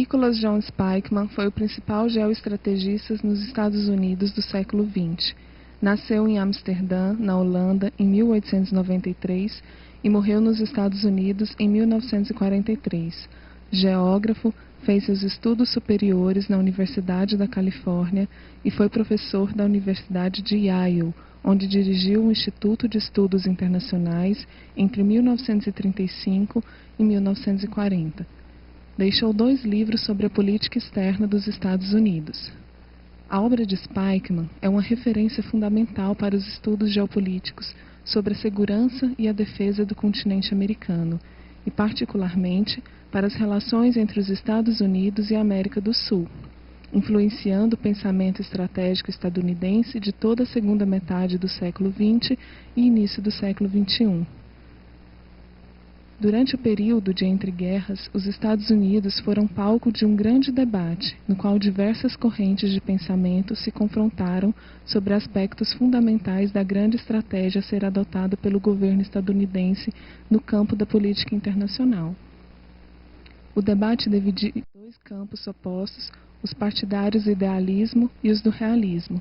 Nicholas John Spykman foi o principal geoestrategista nos Estados Unidos do século XX. Nasceu em Amsterdã, na Holanda, em 1893 e morreu nos Estados Unidos em 1943. Geógrafo, fez seus estudos superiores na Universidade da Califórnia e foi professor da Universidade de Yale, onde dirigiu o Instituto de Estudos Internacionais entre 1935 e 1940. Deixou 2 livros sobre a política externa dos Estados Unidos. A obra de Spykman é uma referência fundamental para os estudos geopolíticos sobre a segurança e a defesa do continente americano, e particularmente para as relações entre os Estados Unidos e a América do Sul, influenciando o pensamento estratégico estadunidense de toda a segunda metade do século XX e início do século XXI. Durante o período de entreguerras, os Estados Unidos foram palco de um grande debate, no qual diversas correntes de pensamento se confrontaram sobre aspectos fundamentais da grande estratégia a ser adotada pelo governo estadunidense no campo da política internacional. O debate dividia em 2 campos opostos, os partidários do idealismo e os do realismo.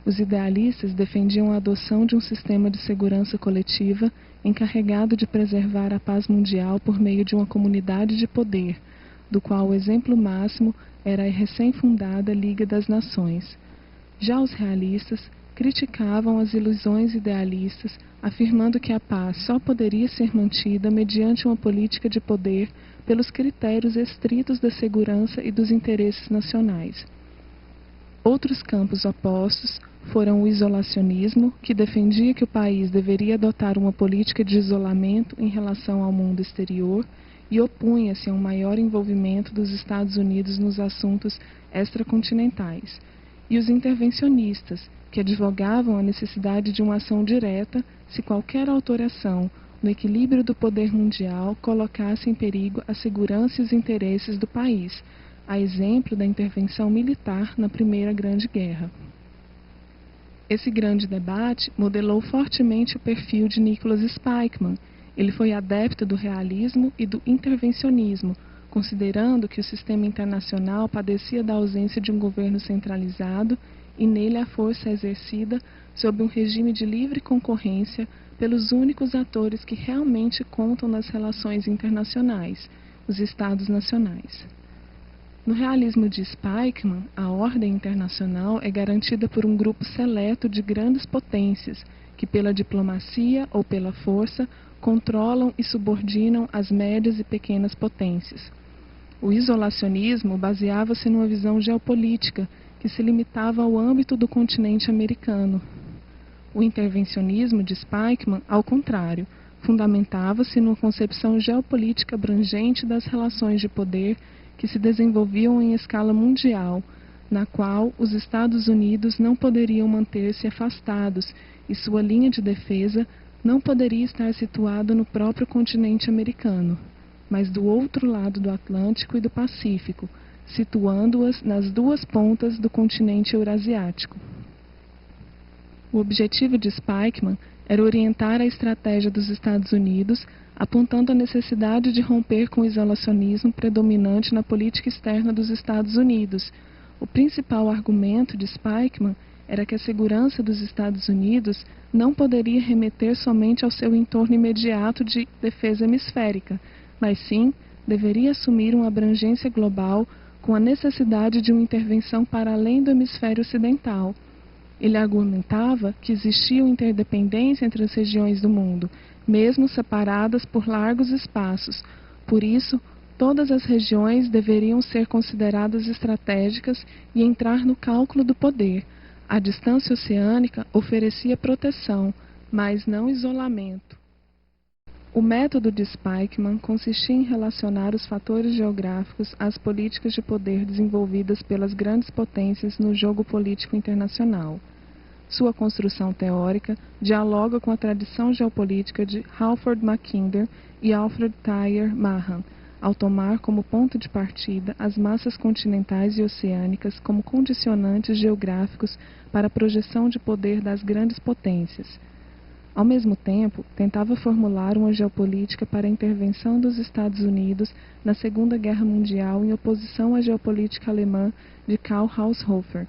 Os idealistas defendiam a adoção de um sistema de segurança coletiva encarregado de preservar a paz mundial por meio de uma comunidade de poder, do qual o exemplo máximo era a recém-fundada Liga das Nações. Já os realistas criticavam as ilusões idealistas, afirmando que a paz só poderia ser mantida mediante uma política de poder pelos critérios estritos da segurança e dos interesses nacionais. Outros campos opostos foram o isolacionismo, que defendia que o país deveria adotar uma política de isolamento em relação ao mundo exterior e opunha-se a um maior envolvimento dos Estados Unidos nos assuntos extracontinentais, e os intervencionistas, que advogavam a necessidade de uma ação direta se qualquer alteração no equilíbrio do poder mundial colocasse em perigo a segurança e os interesses do país, a exemplo da intervenção militar na Primeira Grande Guerra. Esse grande debate modelou fortemente o perfil de Nicholas Spykman. Ele foi adepto do realismo e do intervencionismo, considerando que o sistema internacional padecia da ausência de um governo centralizado e nele a força exercida sob um regime de livre concorrência pelos únicos atores que realmente contam nas relações internacionais, os Estados nacionais. No realismo de Spykman, a ordem internacional é garantida por um grupo seleto de grandes potências que, pela diplomacia ou pela força, controlam e subordinam as médias e pequenas potências. O isolacionismo baseava-se numa visão geopolítica que se limitava ao âmbito do continente americano. O intervencionismo de Spykman, ao contrário, fundamentava-se numa concepção geopolítica abrangente das relações de poder que se desenvolviam em escala mundial, na qual os Estados Unidos não poderiam manter-se afastados e sua linha de defesa não poderia estar situada no próprio continente americano, mas do outro lado do Atlântico e do Pacífico, situando-as nas 2 pontas do continente eurasiático. O objetivo de Spykman era orientar a estratégia dos Estados Unidos, apontando a necessidade de romper com o isolacionismo predominante na política externa dos Estados Unidos. O principal argumento de Spykman era que a segurança dos Estados Unidos não poderia remeter somente ao seu entorno imediato de defesa hemisférica, mas sim deveria assumir uma abrangência global com a necessidade de uma intervenção para além do hemisfério ocidental. Ele argumentava que existia uma interdependência entre as regiões do mundo, mesmo separadas por largos espaços. Por isso, todas as regiões deveriam ser consideradas estratégicas e entrar no cálculo do poder. A distância oceânica oferecia proteção, mas não isolamento. O método de Spykman consistia em relacionar os fatores geográficos às políticas de poder desenvolvidas pelas grandes potências no jogo político internacional. Sua construção teórica dialoga com a tradição geopolítica de Halford Mackinder e Alfred Thayer Mahan, ao tomar como ponto de partida as massas continentais e oceânicas como condicionantes geográficos para a projeção de poder das grandes potências. Ao mesmo tempo, tentava formular uma geopolítica para a intervenção dos Estados Unidos na Segunda Guerra Mundial em oposição à geopolítica alemã de Karl Haushofer.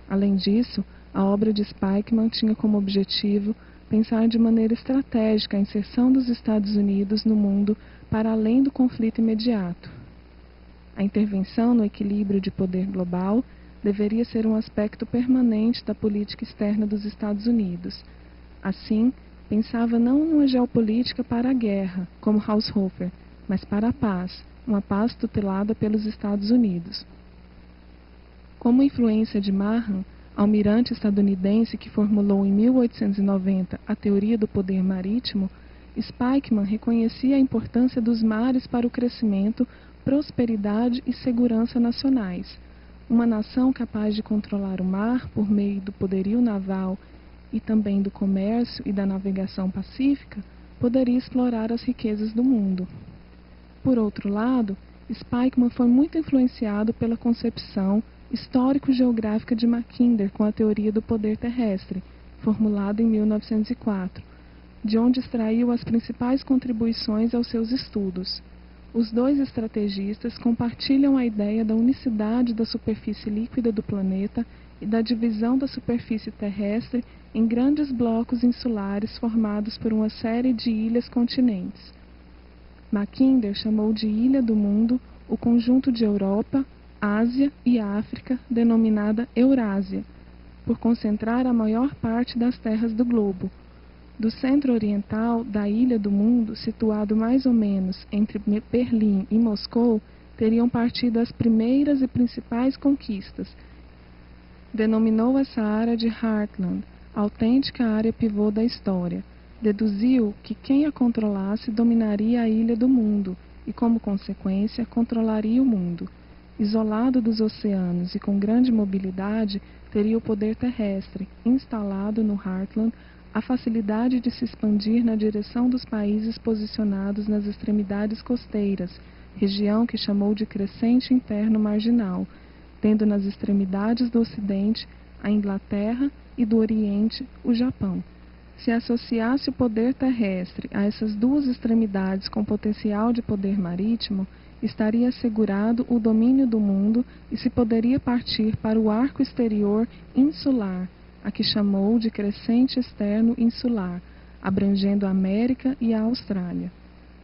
Além disso, a obra de Spykman tinha como objetivo pensar de maneira estratégica a inserção dos Estados Unidos no mundo para além do conflito imediato. A intervenção no equilíbrio de poder global deveria ser um aspecto permanente da política externa dos Estados Unidos. Assim, pensava não numa geopolítica para a guerra, como Haushofer, mas para a paz, uma paz tutelada pelos Estados Unidos. Como influência de Mahan, almirante estadunidense que formulou em 1890 a teoria do poder marítimo, Spykman reconhecia a importância dos mares para o crescimento, prosperidade e segurança nacionais. Uma nação capaz de controlar o mar por meio do poderio naval e também do comércio e da navegação pacífica, poderia explorar as riquezas do mundo. Por outro lado, Spykman foi muito influenciado pela concepção histórico-geográfica de Mackinder com a teoria do poder terrestre, formulada em 1904, de onde extraiu as principais contribuições aos seus estudos. Os dois estrategistas compartilham a ideia da unicidade da superfície líquida do planeta e da divisão da superfície terrestre em grandes blocos insulares formados por uma série de ilhas-continentes. Mackinder chamou de ilha do mundo o conjunto de Europa, Ásia e África, denominada Eurásia, por concentrar a maior parte das terras do globo. Do centro oriental da ilha do mundo, situado mais ou menos entre Berlim e Moscou, teriam partido as primeiras e principais conquistas. Denominou essa área de Heartland, autêntica área pivô da história. Deduziu que quem a controlasse dominaria a ilha do mundo e, como consequência, controlaria o mundo. Isolado dos oceanos e com grande mobilidade, teria o poder terrestre, instalado no Heartland, a facilidade de se expandir na direção dos países posicionados nas extremidades costeiras, região que chamou de crescente interno marginal, tendo nas extremidades do Ocidente a Inglaterra e do Oriente o Japão. Se associasse o poder terrestre a essas duas extremidades com potencial de poder marítimo, estaria assegurado o domínio do mundo e se poderia partir para o arco exterior insular, a que chamou de crescente externo insular, abrangendo a América e a Austrália.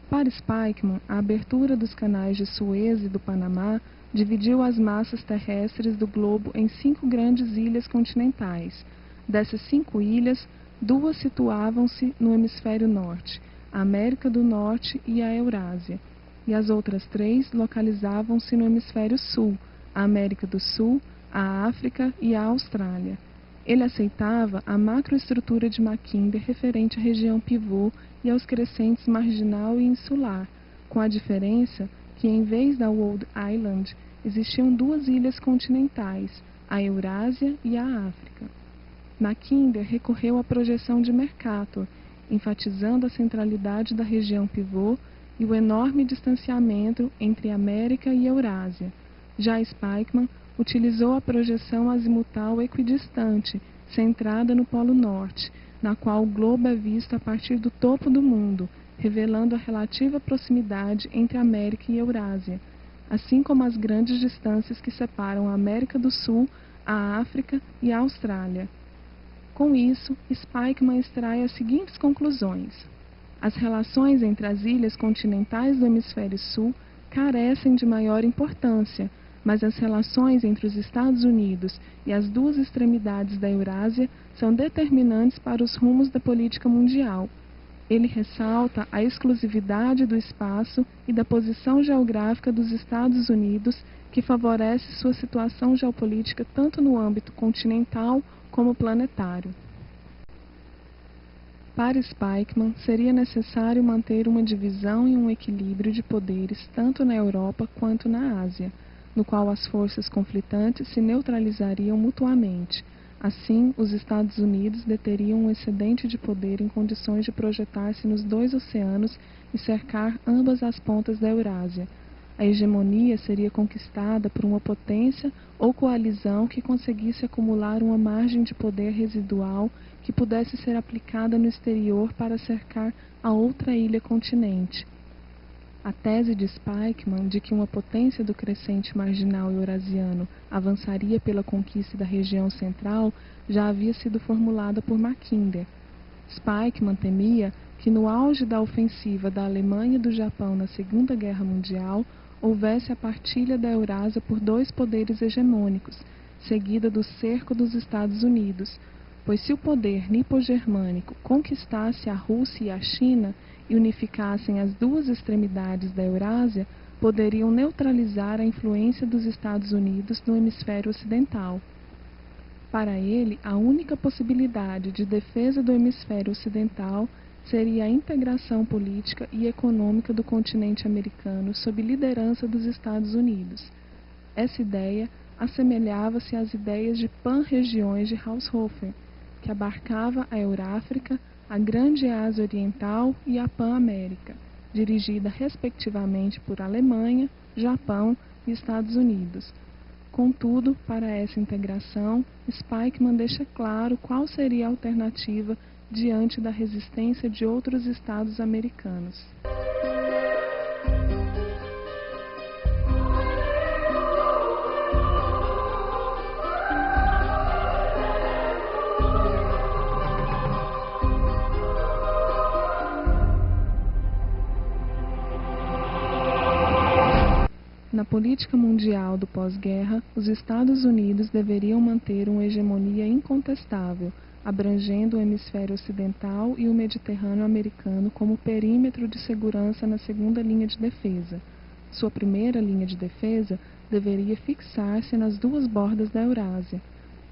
Para Spykman, a abertura dos canais de Suez e do Panamá dividiu as massas terrestres do globo em 5 grandes ilhas continentais. Dessas 5 ilhas, 2 situavam-se no hemisfério norte, a América do Norte e a Eurásia, e as outras 3 localizavam-se no hemisfério sul, a América do Sul, a África e a Austrália. Ele aceitava a macroestrutura de Mackinder referente à região pivô e aos crescentes marginal e insular, com a diferença que, em vez da Rhode Island, existiam 2 ilhas continentais, a Eurásia e a África. Mackinder recorreu à projeção de Mercator, enfatizando a centralidade da região pivô e o enorme distanciamento entre América e Eurásia. Já Spykman utilizou a projeção azimutal equidistante, centrada no Polo Norte, na qual o globo é visto a partir do topo do mundo, revelando a relativa proximidade entre América e Eurásia, assim como as grandes distâncias que separam a América do Sul, a África e a Austrália. Com isso, Spykman extrai as seguintes conclusões. As relações entre as ilhas continentais do hemisfério sul carecem de maior importância, mas as relações entre os Estados Unidos e as 2 extremidades da Eurásia são determinantes para os rumos da política mundial. Ele ressalta a exclusividade do espaço e da posição geográfica dos Estados Unidos, que favorece sua situação geopolítica tanto no âmbito continental como planetário. Para Spykman, seria necessário manter uma divisão e um equilíbrio de poderes tanto na Europa quanto na Ásia, no qual as forças conflitantes se neutralizariam mutuamente. Assim, os Estados Unidos deteriam um excedente de poder em condições de projetar-se nos 2 oceanos e cercar ambas as pontas da Eurásia. a hegemonia seria conquistada por uma potência ou coalizão que conseguisse acumular uma margem de poder residual que pudesse ser aplicada no exterior para cercar a outra ilha-continente. A tese de Spykman de que uma potência do crescente marginal eurasiano avançaria pela conquista da região central já havia sido formulada por Mackinder. Spykman temia que no auge da ofensiva da Alemanha e do Japão na Segunda Guerra Mundial houvesse a partilha da Eurásia por dois poderes hegemônicos, seguida do cerco dos Estados Unidos, pois se o poder nipo-germânico conquistasse a Rússia e a China e unificassem as duas extremidades da Eurásia, poderiam neutralizar a influência dos Estados Unidos no hemisfério ocidental. Para ele, a única possibilidade de defesa do hemisfério ocidental seria a integração política e econômica do continente americano sob liderança dos Estados Unidos. Essa ideia assemelhava-se às ideias de pan-regiões de Haushofer, que abarcava a Euráfrica, a Grande Ásia Oriental e a Pan-América, dirigida respectivamente por Alemanha, Japão e Estados Unidos. Contudo, para essa integração, Spykman deixa claro qual seria a alternativa diante da resistência de outros estados americanos. Na política mundial do pós-guerra, os Estados Unidos deveriam manter uma hegemonia incontestável, abrangendo o hemisfério ocidental e o Mediterrâneo americano como perímetro de segurança na segunda linha de defesa. Sua primeira linha de defesa deveria fixar-se nas duas bordas da Eurásia.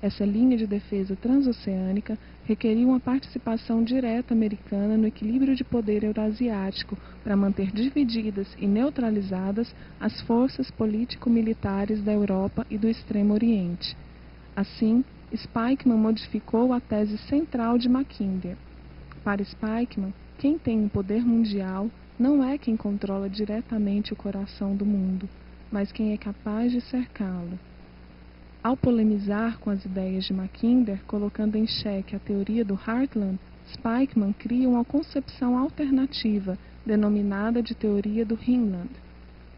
Essa linha de defesa transoceânica requeria uma participação direta americana no equilíbrio de poder eurasiático para manter divididas e neutralizadas as forças político-militares da Europa e do Extremo Oriente. Assim, Spykman modificou a tese central de Mackinder. Para Spykman, quem tem um poder mundial não é quem controla diretamente o coração do mundo, mas quem é capaz de cercá-lo. Ao polemizar com as ideias de Mackinder, colocando em xeque a teoria do Heartland, Spykman cria uma concepção alternativa, denominada de teoria do Rhineland,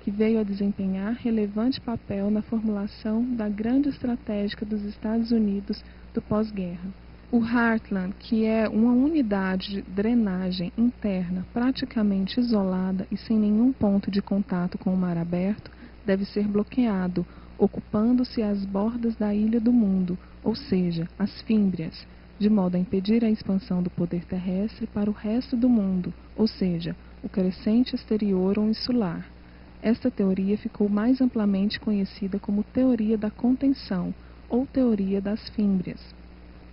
que veio a desempenhar relevante papel na formulação da grande estratégica dos Estados Unidos do pós-guerra. O Heartland, que é uma unidade de drenagem interna praticamente isolada e sem nenhum ponto de contato com o mar aberto, deve ser bloqueado, ocupando-se as bordas da ilha do mundo, ou seja, as fímbrias, de modo a impedir a expansão do poder terrestre para o resto do mundo, ou seja, o crescente exterior ou insular. Esta teoria ficou mais amplamente conhecida como teoria da contenção, ou teoria das fímbrias.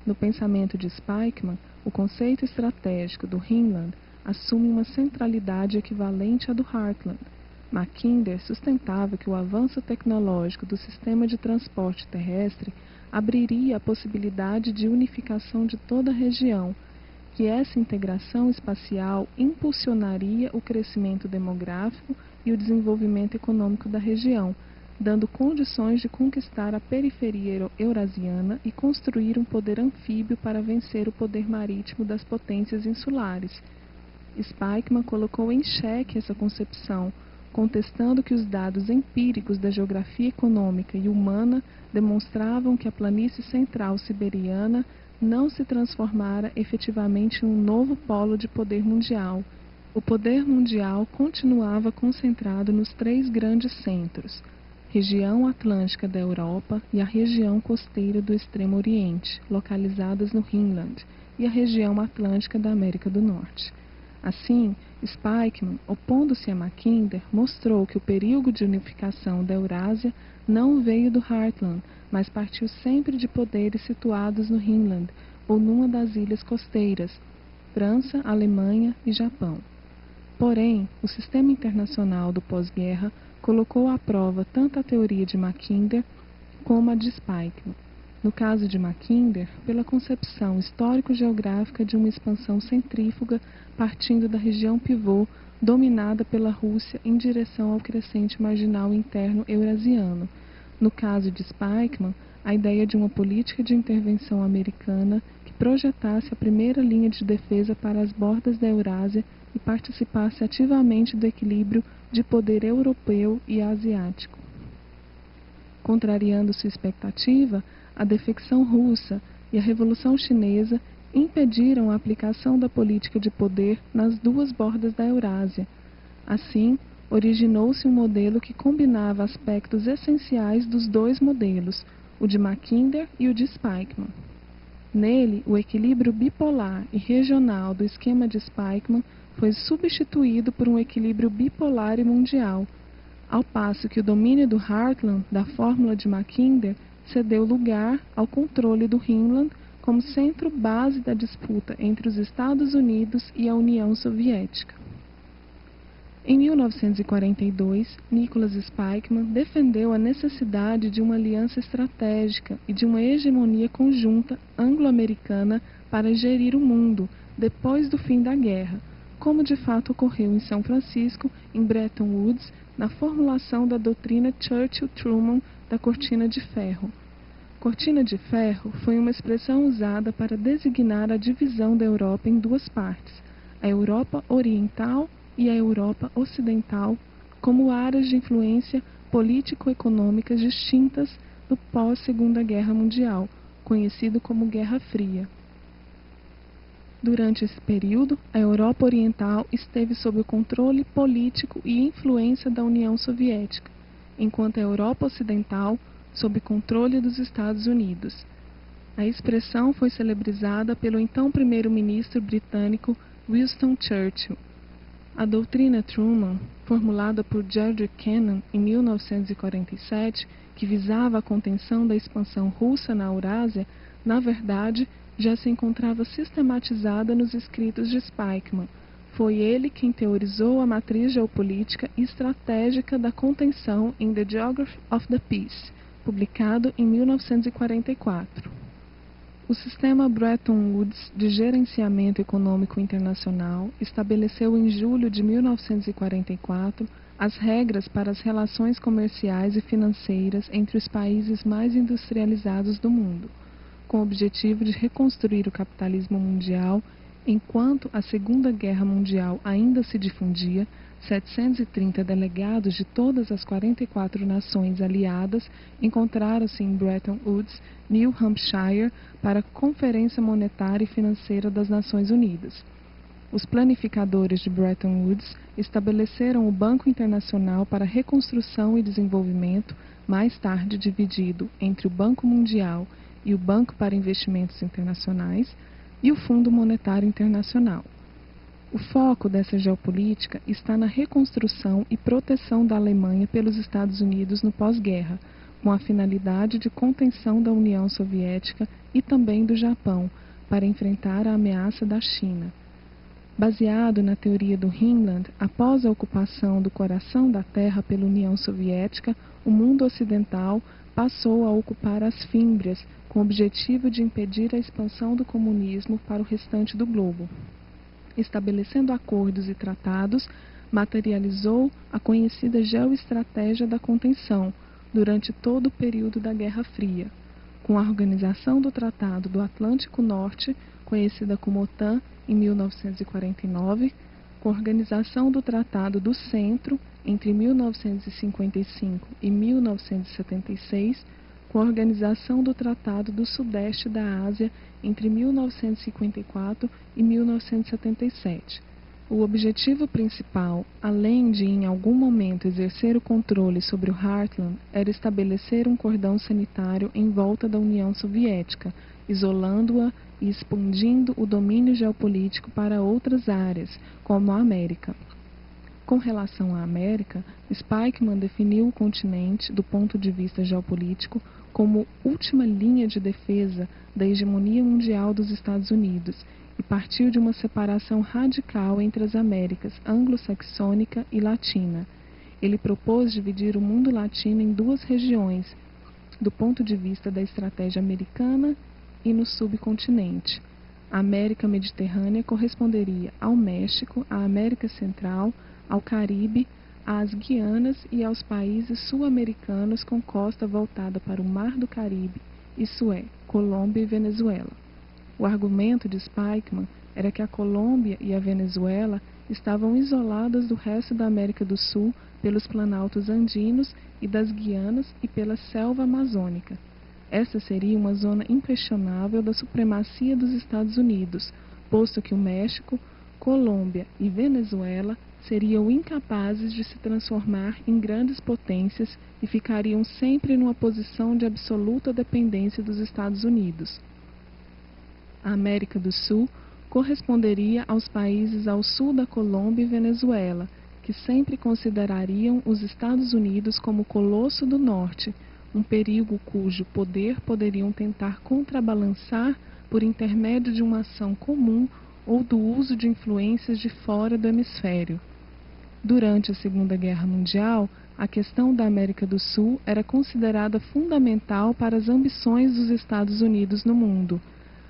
No pensamento de Spykman, o conceito estratégico do Rhineland assume uma centralidade equivalente à do Heartland. Mackinder sustentava que o avanço tecnológico do sistema de transporte terrestre abriria a possibilidade de unificação de toda a região, que essa integração espacial impulsionaria o crescimento demográfico e o desenvolvimento econômico da região, dando condições de conquistar a periferia eurasiana e construir um poder anfíbio para vencer o poder marítimo das potências insulares. Spykman colocou em xeque essa concepção, contestando que os dados empíricos da geografia econômica e humana demonstravam que a planície central siberiana não se transformara efetivamente em um novo polo de poder mundial. O poder mundial continuava concentrado nos três grandes centros: região atlântica da Europa e a região costeira do Extremo Oriente, localizadas no Rhineland, e a região atlântica da América do Norte. Assim, Spykman, opondo-se a Mackinder, mostrou que o período de unificação da Eurásia não veio do Heartland, mas partiu sempre de poderes situados no Rhineland ou numa das ilhas costeiras, França, Alemanha e Japão. Porém, o sistema internacional do pós-guerra colocou à prova tanto a teoria de Mackinder como a de Spykman. No caso de Mackinder, pela concepção histórico-geográfica de uma expansão centrífuga partindo da região pivô dominada pela Rússia em direção ao crescente marginal interno eurasiano. No caso de Spykman, a ideia de uma política de intervenção americana que projetasse a primeira linha de defesa para as bordas da Eurásia e participasse ativamente do equilíbrio de poder europeu e asiático. Contrariando sua expectativa, a defecção russa e a Revolução Chinesa impediram a aplicação da política de poder nas duas bordas da Eurásia. Assim, originou-se um modelo que combinava aspectos essenciais dos dois modelos, o de Mackinder e o de Spykman. Nele, o equilíbrio bipolar e regional do esquema de Spykman foi substituído por um equilíbrio bipolar e mundial, ao passo que o domínio do Heartland da fórmula de Mackinder cedeu lugar ao controle do Rhineland como centro base da disputa entre os Estados Unidos e a União Soviética. Em 1942, Nicholas Spykman defendeu a necessidade de uma aliança estratégica e de uma hegemonia conjunta anglo-americana para gerir o mundo depois do fim da guerra, como de fato ocorreu em São Francisco, em Bretton Woods, na formulação da doutrina Churchill-Truman da Cortina de Ferro. Cortina de Ferro foi uma expressão usada para designar a divisão da Europa em duas partes, a Europa Oriental e a Europa Ocidental, como áreas de influência político-econômicas distintas no pós-Segunda Guerra Mundial, conhecido como Guerra Fria. Durante esse período, a Europa Oriental esteve sob o controle político e influência da União Soviética, enquanto a Europa Ocidental sob controle dos Estados Unidos. A expressão foi celebrizada pelo então primeiro-ministro britânico Winston Churchill. A doutrina Truman, formulada por George Kennan em 1947, que visava a contenção da expansão russa na Eurásia, na verdade, já se encontrava sistematizada nos escritos de Spykman. Foi ele quem teorizou a matriz geopolítica e estratégica da contenção em The Geography of the Peace, publicado em 1944. O sistema Bretton Woods de gerenciamento econômico internacional estabeleceu em julho de 1944 as regras para as relações comerciais e financeiras entre os países mais industrializados do mundo, com o objetivo de reconstruir o capitalismo mundial. Enquanto a Segunda Guerra Mundial ainda se difundia, 730 delegados de todas as 44 nações aliadas encontraram-se em Bretton Woods, New Hampshire, para a Conferência Monetária e Financeira das Nações Unidas. Os planificadores de Bretton Woods estabeleceram o Banco Internacional para a Reconstrução e Desenvolvimento, mais tarde dividido entre o Banco Mundial e o Banco para Investimentos Internacionais, e o Fundo Monetário Internacional. O foco dessa geopolítica está na reconstrução e proteção da Alemanha pelos Estados Unidos no pós-guerra, com a finalidade de contenção da União Soviética e também do Japão, para enfrentar a ameaça da China. Baseado na teoria do Rhineland, após a ocupação do coração da Terra pela União Soviética, o mundo ocidental passou a ocupar as Fímbrias, com o objetivo de impedir a expansão do comunismo para o restante do globo. Estabelecendo acordos e tratados, materializou a conhecida geoestratégia da contenção durante todo o período da Guerra Fria, com a organização do Tratado do Atlântico Norte, conhecida como OTAN, em 1949, com a organização do Tratado do Centro, entre 1955 e 1976, com a organização do Tratado do Sudeste da Ásia entre 1954 e 1977. O objetivo principal, além de em algum momento exercer o controle sobre o Heartland, era estabelecer um cordão sanitário em volta da União Soviética, isolando-a e expandindo o domínio geopolítico para outras áreas, como a América. Com relação à América, Spykman definiu o continente, do ponto de vista geopolítico, como última linha de defesa da hegemonia mundial dos Estados Unidos e partiu de uma separação radical entre as Américas anglo-saxônica e latina. Ele propôs dividir o mundo latino em duas regiões, do ponto de vista da estratégia americana e no subcontinente. A América Mediterrânea corresponderia ao México, à América Central, ao Caribe, às Guianas e aos países sul-americanos com costa voltada para o Mar do Caribe, isso é, Colômbia e Venezuela. O argumento de Spykman era que a Colômbia e a Venezuela estavam isoladas do resto da América do Sul pelos planaltos andinos e das Guianas e pela selva amazônica. Essa seria uma zona inquestionável da supremacia dos Estados Unidos, posto que o México, Colômbia e Venezuela seriam incapazes de se transformar em grandes potências e ficariam sempre numa posição de absoluta dependência dos Estados Unidos. A América do Sul corresponderia aos países ao sul da Colômbia e Venezuela, que sempre considerariam os Estados Unidos como o colosso do norte, um perigo cujo poder poderiam tentar contrabalançar por intermédio de uma ação comum ou do uso de influências de fora do hemisfério. Durante a Segunda Guerra Mundial, a questão da América do Sul era considerada fundamental para as ambições dos Estados Unidos no mundo.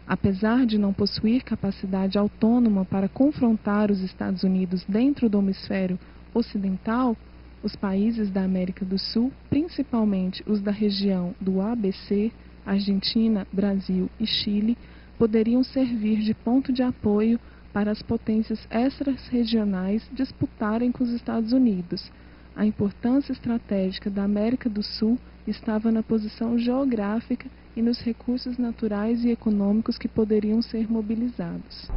Apesar de não possuir capacidade autônoma para confrontar os Estados Unidos dentro do hemisfério ocidental, os países da América do Sul, principalmente os da região do ABC, Argentina, Brasil e Chile, poderiam servir de ponto de apoio para as potências extra-regionais disputarem com os Estados Unidos. A importância estratégica da América do Sul estava na posição geográfica e nos recursos naturais e econômicos que poderiam ser mobilizados.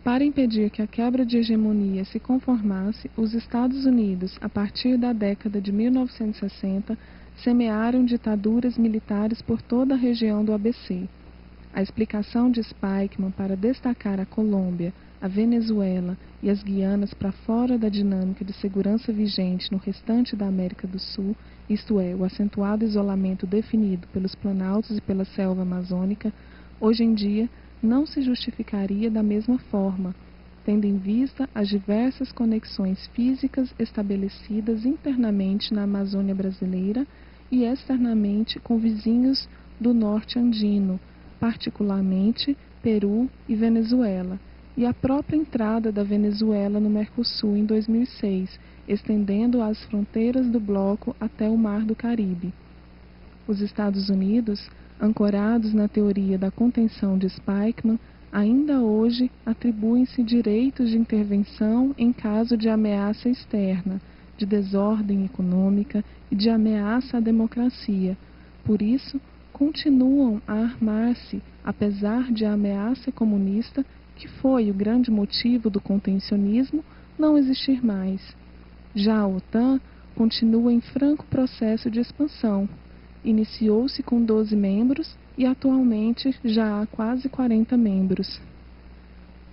Para impedir que a quebra de hegemonia se conformasse, os Estados Unidos, a partir da década de 1960, semearam ditaduras militares por toda a região do ABC. A explicação de Spykman para destacar a Colômbia, a Venezuela e as Guianas para fora da dinâmica de segurança vigente no restante da América do Sul, isto é, o acentuado isolamento definido pelos planaltos e pela selva amazônica, hoje em dia não se justificaria da mesma forma, tendo em vista as diversas conexões físicas estabelecidas internamente na Amazônia brasileira e externamente com vizinhos do norte andino, particularmente Peru e Venezuela, e a própria entrada da Venezuela no Mercosul em 2006, estendendo as fronteiras do bloco até o Mar do Caribe. Os Estados Unidos, ancorados na teoria da contenção de Spykman, ainda hoje atribuem-se direitos de intervenção em caso de ameaça externa, de desordem econômica e de ameaça à democracia. Por isso, continuam a armar-se, apesar de a ameaça comunista, que foi o grande motivo do contencionismo, não existir mais. Já a OTAN continua em franco processo de expansão. Iniciou-se com 12 membros e atualmente já há quase 40 membros.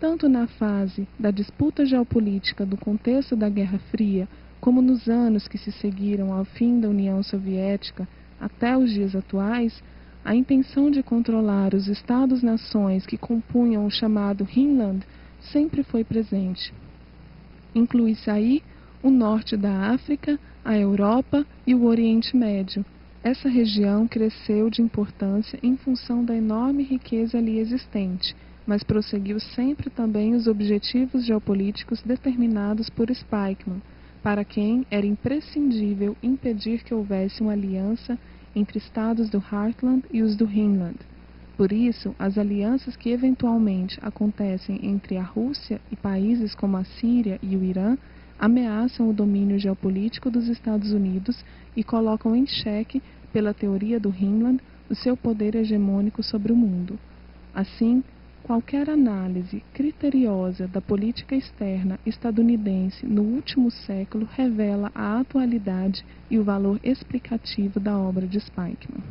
Tanto na fase da disputa geopolítica do contexto da Guerra Fria, como nos anos que se seguiram ao fim da União Soviética até os dias atuais, a intenção de controlar os Estados-nações que compunham o chamado Rhineland sempre foi presente. Inclui-se aí o norte da África, a Europa e o Oriente Médio. Essa região cresceu de importância em função da enorme riqueza ali existente, mas prosseguiu sempre também os objetivos geopolíticos determinados por Spykman, para quem era imprescindível impedir que houvesse uma aliança entre estados do Heartland e os do Rhineland. Por isso, as alianças que eventualmente acontecem entre a Rússia e países como a Síria e o Irã ameaçam o domínio geopolítico dos Estados Unidos e colocam em xeque, pela teoria do Rhineland, o seu poder hegemônico sobre o mundo. Assim, qualquer análise criteriosa da política externa estadunidense no último século revela a atualidade e o valor explicativo da obra de Spykman.